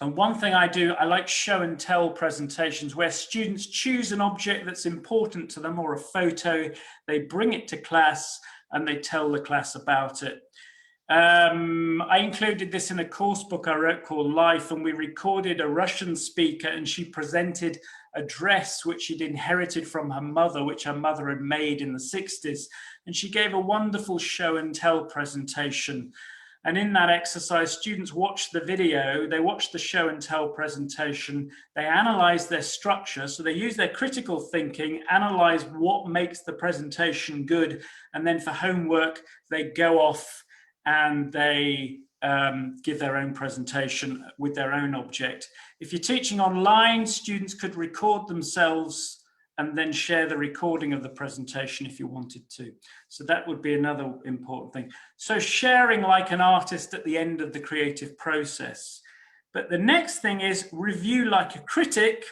And one thing I do, I like show and tell presentations where students choose an object that's important to them or a photo, they bring it to class and they tell the class about it. I included this in a course book I wrote called Life, and we recorded a Russian speaker and she presented a dress which she'd inherited from her mother, which her mother had made in the 60s. And she gave a wonderful show and tell presentation. And in that exercise, students watch the video, they watch the show and tell presentation, they analyze their structure. So they use their critical thinking, analyze what makes the presentation good. And then for homework, they go off and they give their own presentation with their own object. If you're teaching online, students could record themselves and then share the recording of the presentation if you wanted to. So that would be another important thing. So sharing like an artist at the end of the creative process. But the next thing is review like a critic.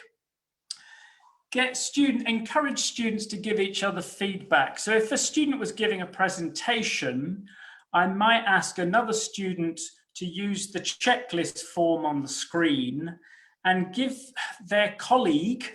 Encourage students to give each other feedback. So if a student was giving a presentation, I might ask another student to use the checklist form on the screen and give their colleague,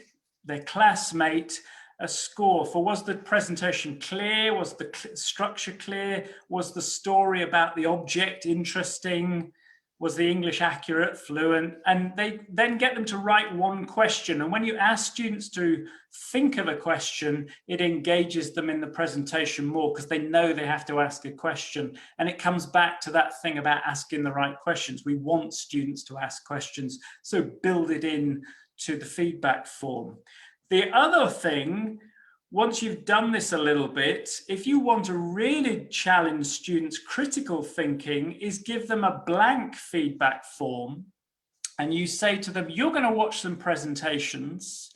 their classmate, a score for, was the presentation clear? Was the structure clear? Was the story about the object interesting? Was the English accurate, fluent? And they then get them to write one question. And when you ask students to think of a question, it engages them in the presentation more because they know they have to ask a question. And it comes back to that thing about asking the right questions. We want students to ask questions, so build it in to the feedback form. The other thing, once you've done this a little bit, if you want to really challenge students' critical thinking, is give them a blank feedback form and you say to them, you're going to watch some presentations,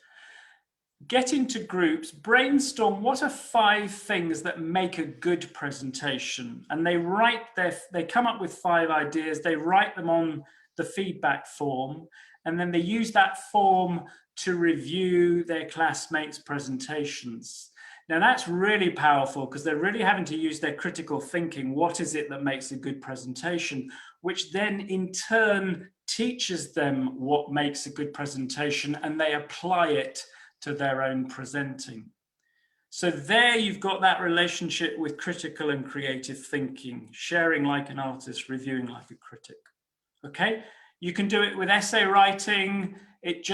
get into groups, brainstorm what are 5 things that make a good presentation. And they come up with 5 ideas, they write them on the feedback form, and then they use that form to review their classmates' presentations. Now that's really powerful because they're really having to use their critical thinking. What is it that makes a good presentation? Which then in turn teaches them what makes a good presentation, and they apply it to their own presenting. So there you've got that relationship with critical and creative thinking, sharing like an artist, reviewing like a critic. Okay, you can do it with essay writing. It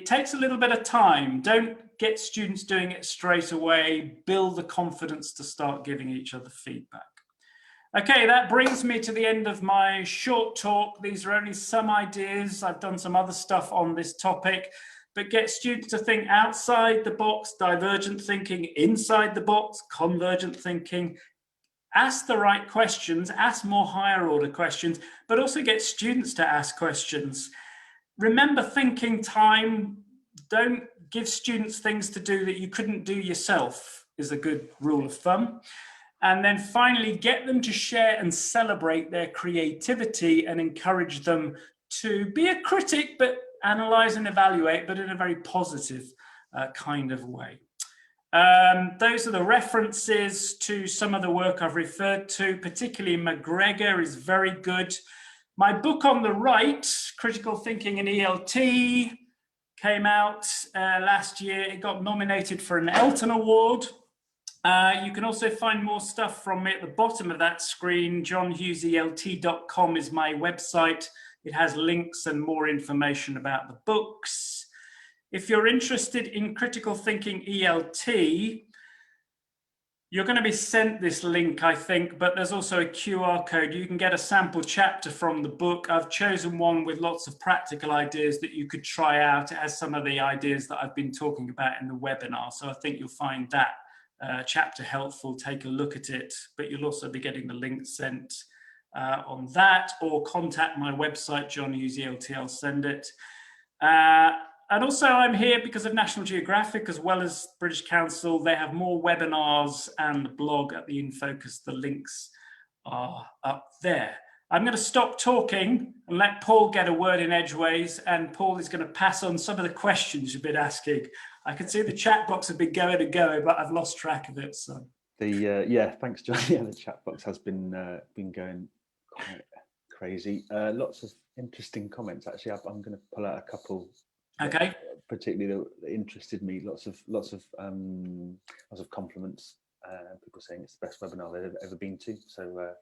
takes a little bit of time. Don't get students doing it straight away. Build the confidence to start giving each other feedback. Okay, that brings me to the end of my short talk. These are only some ideas. I've done some other stuff on this topic, but get students to think outside the box, divergent thinking, inside the box, convergent thinking. Ask the right questions, ask more higher order questions, but also get students to ask questions. Remember thinking time. Don't give students things to do that you couldn't do yourself, is a good rule of thumb. And then finally, get them to share and celebrate their creativity and encourage them to be a critic, but analyze and evaluate, but in a very positive kind of way. Those are the references to some of the work I've referred to, particularly McGregor is very good. My book on the right, Critical Thinking in ELT, came out last year. It got nominated for an Elton Award. You can also find more stuff from me at the bottom of that screen. johnhugheselt.com is my website. It has links and more information about the books. If you're interested in critical thinking ELT, you're going to be sent this link, I think, but there's also a QR code. You can get a sample chapter from the book. I've chosen one with lots of practical ideas that you could try out. It has some of the ideas that I've been talking about in the webinar. So I think you'll find that chapter helpful. Take a look at it, but you'll also be getting the link sent on that, or contact my website, John Hughes ELT, I'll send it. And also I'm here because of National Geographic as well as British Council. They have more webinars and the blog at the InFocus. The links are up there. I'm going to stop talking and let Paul get a word in edgeways, and Paul is going to pass on some of the questions you've been asking. I can see the chat box has been going and going, but I've lost track of it. So yeah, thanks, John. Yeah, the chat box has been going quite crazy. Lots of interesting comments. Actually, I'm going to pull out a couple. Okay. Particularly that interested me. Lots of compliments. People saying it's the best webinar they've ever been to. So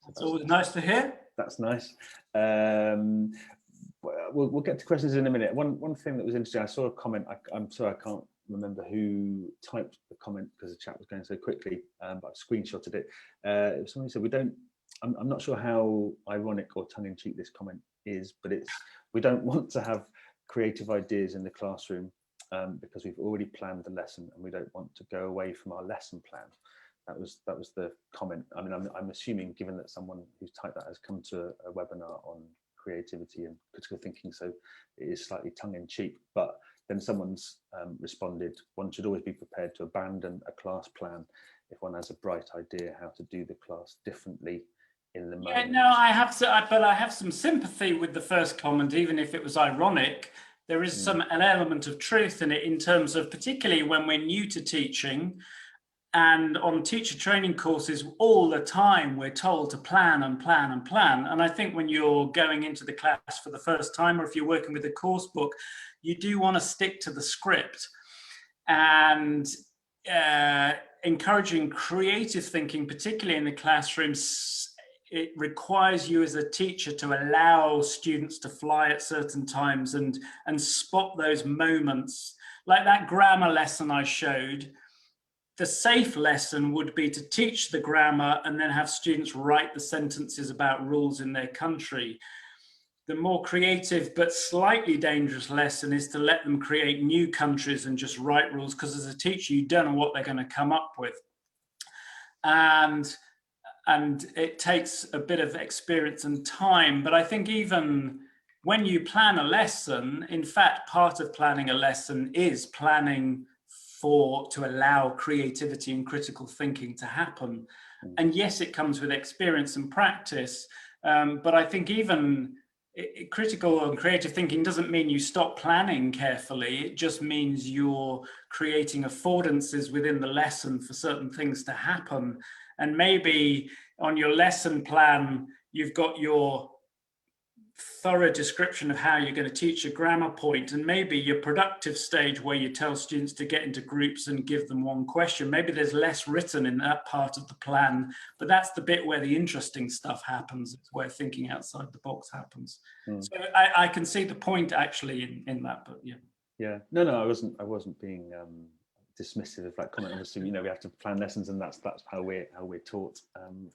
that's always nice to hear. That's nice. We'll get to questions in a minute. One thing that was interesting, I saw a comment. I'm sorry, I can't remember who typed the comment because the chat was going so quickly, but I've screenshotted it. It was someone who said, we don't I'm not sure how ironic or tongue-in-cheek this comment is, but we don't want to have creative ideas in the classroom because we've already planned the lesson and we don't want to go away from our lesson plan. That was the comment. I mean, I'm assuming, given that someone who's typed that has come to a webinar on creativity and critical thinking, so it is slightly tongue-in-cheek, but then someone's responded, one should always be prepared to abandon a class plan if one has a bright idea how to do the class differently in the moment. Yeah, no, but I have some sympathy with the first comment, even if it was ironic. There is an element of truth in it, in terms of, particularly when we're new to teaching, and on teacher training courses all the time, we're told to plan and plan and plan. And I think when you're going into the class for the first time, or if you're working with a course book, you do want to stick to the script. And encouraging creative thinking, particularly in the classrooms, it requires you as a teacher to allow students to fly at certain times and spot those moments. Like that grammar lesson I showed, the safe lesson would be to teach the grammar and then have students write the sentences about rules in their country. The more creative but slightly dangerous lesson is to let them create new countries and just write rules, because as a teacher, you don't know what they're going to come up with. And it takes a bit of experience and time. But I think even when you plan a lesson, in fact, part of planning a lesson is planning to allow creativity and critical thinking to happen. And yes, it comes with experience and practice, but I think even critical and creative thinking doesn't mean you stop planning carefully. It just means you're creating affordances within the lesson for certain things to happen. And maybe on your lesson plan, you've got your thorough description of how you're going to teach a grammar point, and maybe your productive stage where you tell students to get into groups and give them one question. Maybe there's less written in that part of the plan, but that's the bit where the interesting stuff happens. It's where thinking outside the box happens. So I can see the point actually in that, but yeah. No, I wasn't being dismissive of that comment. Obviously, we have to plan lessons, and that's how we're taught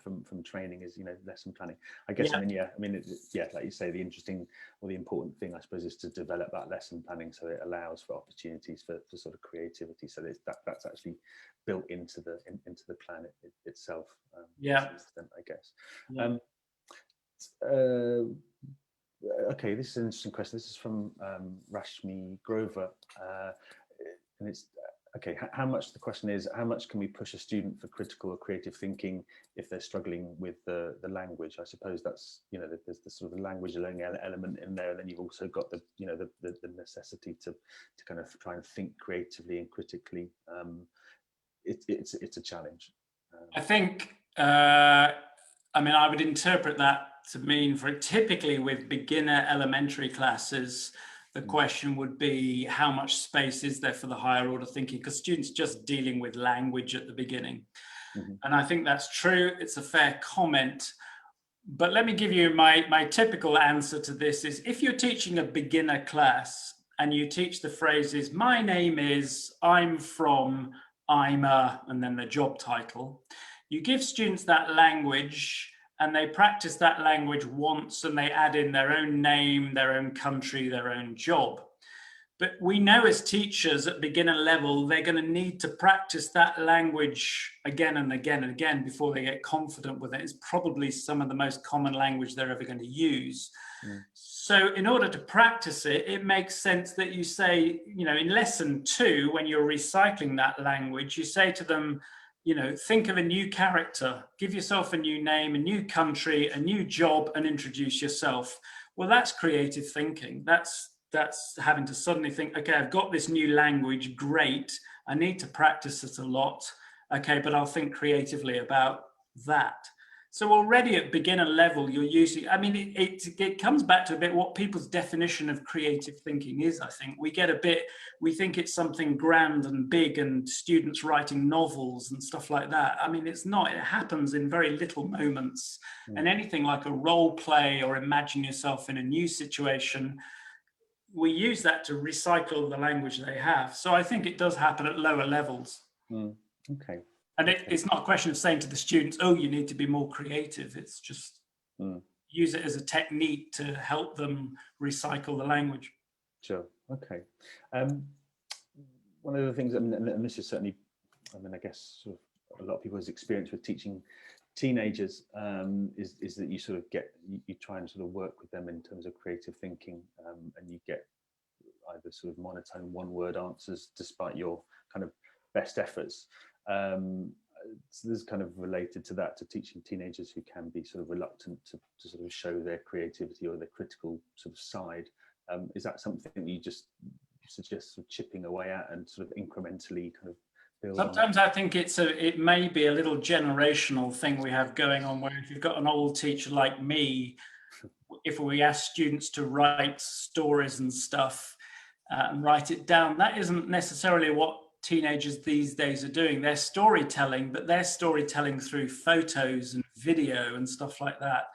from training, is lesson planning. I guess. Like you say, the interesting or the important thing, I suppose, is to develop that lesson planning so it allows for opportunities for sort of creativity. So that's actually built into the plan itself. To some extent, I guess. Okay, this is an interesting question. This is from Rashmi Grover, and it's okay. The question is, how much can we push a student for critical or creative thinking if they're struggling with the language? I suppose that's, there's the sort of language learning element in there, and then you've also got the necessity to kind of try and think creatively and critically. It's a challenge. I think. I would interpret that to mean, for typically with beginner elementary classes, the question would be, how much space is there for the higher order thinking? Because students just dealing with language at the beginning. And I think that's true. It's a fair comment. But let me give you my typical answer to this is, if you're teaching a beginner class and you teach the phrases, my name is, I'm from, I'm a, and then the job title, you give students that language and they practice that language once, and they add in their own name, their own country, their own job. But we know as teachers at beginner level, they're going to need to practice that language again and again and again before they get confident with it. It's probably some of the most common language they're ever going to use. So in order to practice it, it makes sense that you say, in lesson 2, when you're recycling that language, you say to them, think of a new character, give yourself a new name, a new country, a new job, and introduce yourself. Well, that's creative thinking. That's having to suddenly think, okay, I've got this new language, great. I need to practice it a lot. Okay, but I'll think creatively about that. So already at beginner level, you're using, it comes back to a bit what people's definition of creative thinking is, I think. We think it's something grand and big and students writing novels and stuff like that. It's not. It happens in very little moments. And anything like a role play or imagine yourself in a new situation, we use that to recycle the language they have. So I think it does happen at lower levels. Okay. And it's not a question of saying to the students, oh, you need to be more creative. It's just use it as a technique to help them recycle the language. Sure. Okay. One of the things, and this is certainly, I guess sort of a lot of people's experience with teaching teenagers is that you sort of you try and sort of work with them in terms of creative thinking, and you get either sort of monotone one-word answers despite your kind of best efforts. So this is kind of related to that, to teaching teenagers who can be sort of reluctant to sort of show their creativity or their critical sort of side. Is that something that you just suggest sort of chipping away at and sort of incrementally kind of build Sometimes on? I think it may be a little generational thing we have going on, where if you've got an old teacher like me, if we ask students to write stories and stuff and write it down, that isn't necessarily what teenagers these days are doing. They're storytelling, but they're storytelling through photos and video and stuff like that.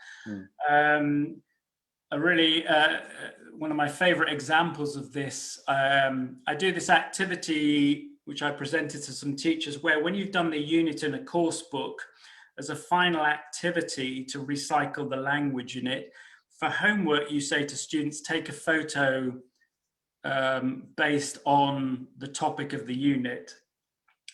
One of my favorite examples of this, I do this activity which I presented to some teachers, where when you've done the unit in a course book, as a final activity to recycle the language in it, for homework you say to students, take a photo based on the topic of the unit.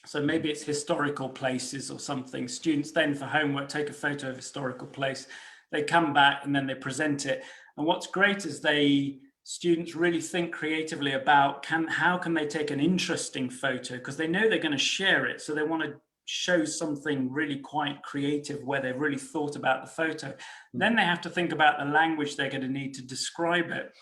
So maybe it's historical places or something. Students then for homework take a photo of a historical place. They come back and then they present it. And what's great is students really think creatively about how can they take an interesting photo, because they know they're going to share it. So they want to show something really quite creative where they've really thought about the photo. Then they have to think about the language they're going to need to describe it.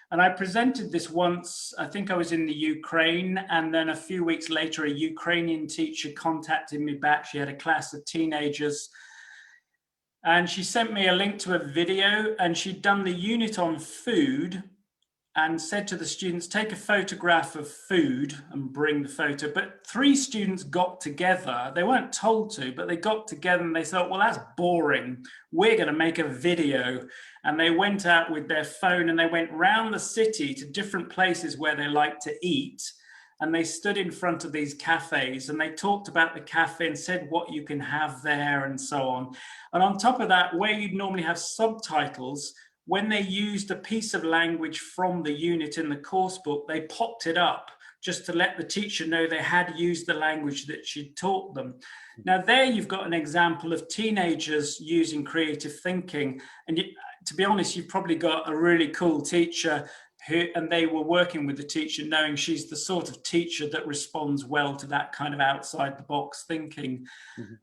And I presented this once, I think I was in the Ukraine, and then a few weeks later, a Ukrainian teacher contacted me back. She had a class of teenagers, and she sent me a link to a video, and she'd done the unit on food and said to the students, take a photograph of food and bring the photo. But 3 students got together. They weren't told to, but they got together and they thought, well, that's boring. We're going to make a video. And they went out with their phone and they went round the city to different places where they like to eat. And they stood in front of these cafes and they talked about the cafe and said what you can have there and so on. And on top of that, where you'd normally have subtitles, when they used a piece of language from the unit in the course book, they popped it up just to let the teacher know they had used the language that she'd taught them. Now there you've got an example of teenagers using creative thinking. And to be honest, you've probably got a really cool teacher and they were working with the teacher knowing she's the sort of teacher that responds well to that kind of outside the box thinking.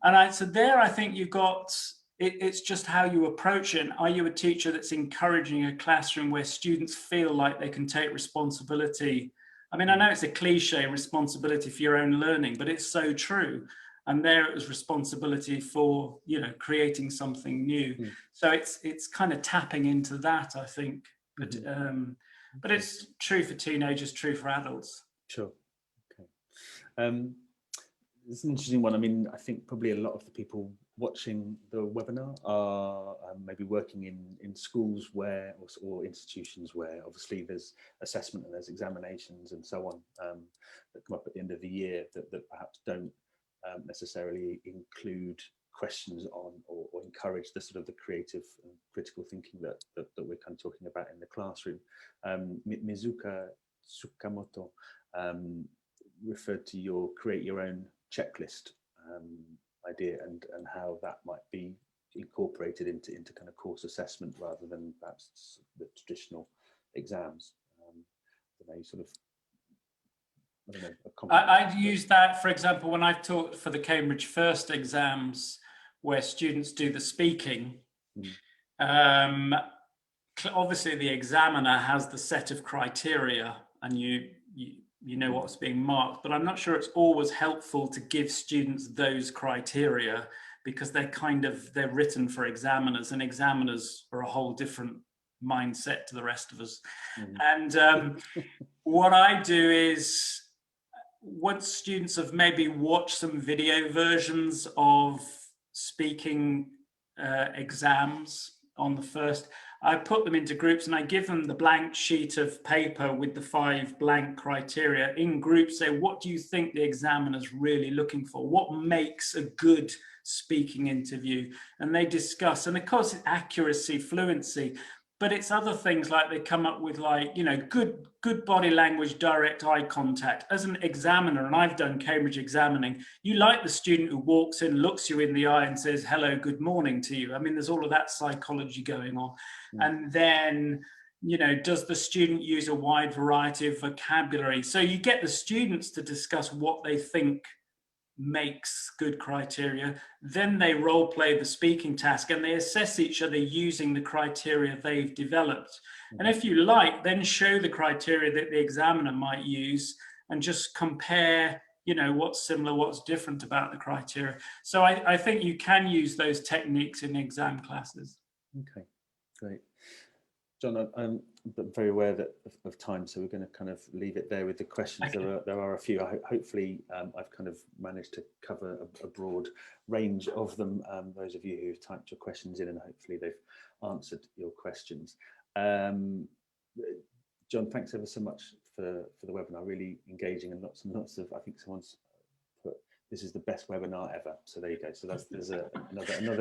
And so there I think you've got, it's just how you approach it. Are you a teacher that's encouraging a classroom where students feel like they can take responsibility? I mean, I know it's a cliche, responsibility for your own learning, but it's so true. And there it was responsibility for, creating something new. So it's kind of tapping into that, I think. But it's true for teenagers, true for adults. Sure. Okay. It's an interesting one. I mean, I think probably a lot of the people watching the webinar are maybe working in schools or institutions where obviously there's assessment and there's examinations and so on that come up at the end of the year that perhaps don't necessarily include questions on or encourage the sort of the creative and critical thinking that we're kind of talking about in the classroom. Mizuka Tsukamoto referred to your create your own checklist idea and how that might be incorporated into kind of course assessment rather than perhaps the traditional exams. I've used that, for example, when I've taught for the Cambridge First exams where students do the speaking. Obviously the examiner has the set of criteria and you know what's being marked, but I'm not sure it's always helpful to give students those criteria because they're written for examiners, and examiners are a whole different mindset to the rest of us. And what I do is, once students have maybe watched some video versions of speaking exams on the first, I put them into groups and I give them the blank sheet of paper with the 5 blank criteria in groups. Say, what do you think the examiner's really looking for? What makes a good speaking interview? And they discuss, and of course it's accuracy, fluency, but it's other things like they come up with, like, you know, good body language, direct eye contact. As an examiner, and I've done Cambridge examining, you like the student who walks in, looks you in the eye and says, hello, good morning to you. I mean, there's all of that psychology going on. And then, you know, does the student use a wide variety of vocabulary? So you get the students to discuss what they think makes good criteria. Then they role play the speaking task and they assess each other using the criteria they've developed. And if you like, then show the criteria that the examiner might use and just compare, you know, what's similar, what's different about the criteria. So I think you can use those techniques in exam classes. Okay, great. John, I'm very aware of time, so we're going to kind of leave it there with the questions. Okay. There are a few. Hopefully, I've kind of managed to cover a broad range of them. Those of you who've typed your questions in, and hopefully they've answered your questions. John, thanks ever so much for the webinar. Really engaging, and lots of. I think someone's put, this is the best webinar ever. So there you go. So there's another